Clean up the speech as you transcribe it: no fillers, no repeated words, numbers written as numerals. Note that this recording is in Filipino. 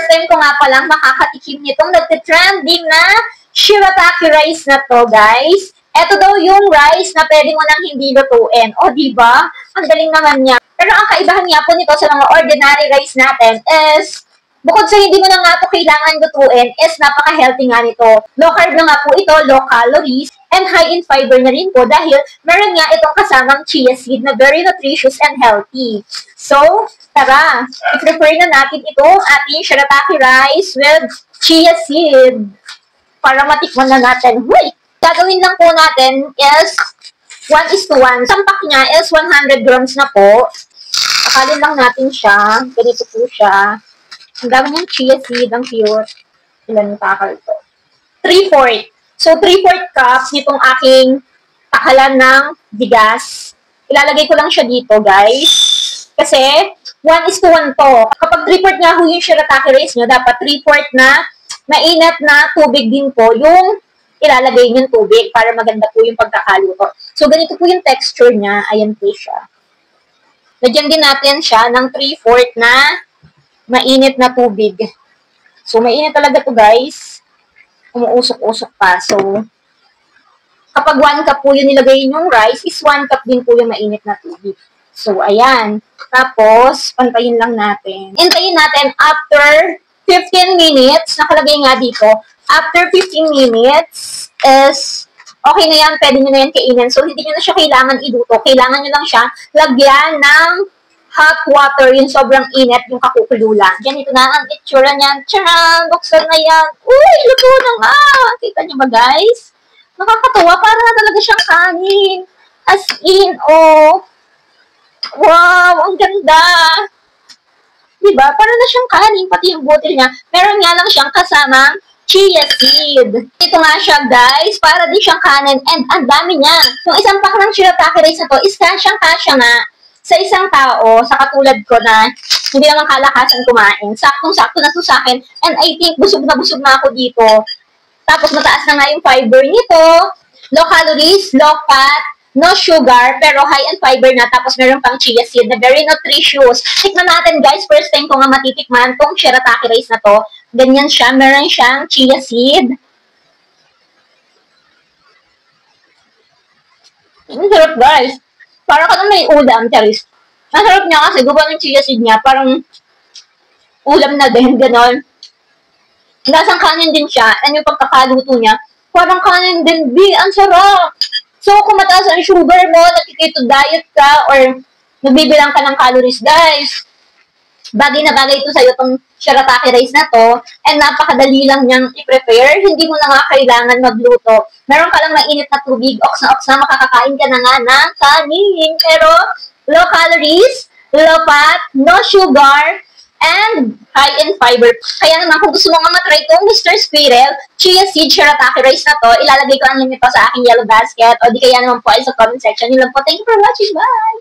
first time ko nga palang makakatikim nitong nagtitrending na shirataki rice na to, guys. Ito daw yung rice na pwede mo nang hindi lutuin. O, diba? Ang galing naman niya. Pero ang kaibahan nga po nito sa mga ordinary rice natin is, bukod sa hindi mo na nga ito kailangan lutuin, is napaka-healthy nga nito. Low carb na nga po ito, low calories, and high in fiber na rin po dahil meron nga itong kasamang chia seed na very nutritious and healthy. So, tara, i-prepare na natin itong ating shirataki rice with chia seed para matikman na natin. Wait! Gagawin lang po natin is 1:1. Sampak niya is 100 grams na po. Akalin lang natin siya. Ganito po siya. Ang dami niyang chia seed. Ang cute. Ilan yung takal to? 3/4. So, 3/4 cup nitong aking takalan ng bigas. Ilalagay ko lang siya dito, guys. Kasi, 1:1 to. Kapag 3/4 nga ho yung shirataki rice nyo, dapat 3/4 na mainit na tubig din po yung ilalagay yung tubig para maganda po yung pagkakaluto. So, ganito po yung texture niya. Ayan po siya. Lagyan din natin siya ng 3/4 na mainit na tubig. So, mainit talaga to, guys. Umuusok-usok pa. So, kapag 1 cup po yung nilagay yung rice, is 1 cup din po yung mainit na tubig. So, ayan. Tapos, pantayin lang natin. Hintayin natin after 15 minutes. Nakalagay nga dito. After 15 minutes is okay na yan, pwede nyo na yan kainin. So, hindi nyo na siya kailangan iluto. Kailangan nyo lang siya lagyan ng hot water, yung sobrang init, yung kakukululan. Yan, ito na ang itsura niyan. Tcharan! Buksan na yan. Uy, luto na nga! Kita nyo ba, guys? Nakakatuwa. Para na talaga siyang kanin. As in, oh. Wow, ang ganda. Diba? Para na siyang kanin, pati yung bottle niya. Meron nga lang siyang kasamang chia seed. Ito nga siya, guys. Para din siyang kanin. And ang dami niya. Yung isang pack ng shirataki rice na to is kasyang-kasya nga sa isang tao, sa katulad ko na hindi naman kalakasan kumain. Saktong-sakto na to sa akin. And I think busog na ako dito. Tapos mataas na nga yung fiber nito. Low calories, low fat, no sugar, pero high in fiber na. Tapos meron pang chia seed na very nutritious. Tikman natin, guys. First time ko nga matitikman tong shirataki rice na to. Ganyan siya. Meron siyang chia seed. Ang sarap, guys. Parang ka na may ulam, charis. Ang sarap niya kasi gawa ng chia seed niya. Parang ulam na din, gano'n. Lasang kanin din siya. And yung pagkakaluto niya, parang kanin din. Ang sarap. So, kung mataas ang sugar mo, nakikito diet ka, or nagbibilang ka ng calories, guys, bagay na bagay ito sa'yo itong shirataki rice na to, and napakadali lang niyang i-prepare, hindi mo na nga kailangan magluto. Meron ka lang mainit na tubig, oks na makakakain ka na nga ng kanin. Pero, low calories, low fat, no sugar, and high in fiber. Kaya naman, kung gusto mo nga matry itong Mr. Squirrel, chia seed shirataki rice na to, ilalagay ko ang link nito sa aking yellow basket, o di kaya naman po ay sa comment section. Yun lang po. Thank you for watching. Bye!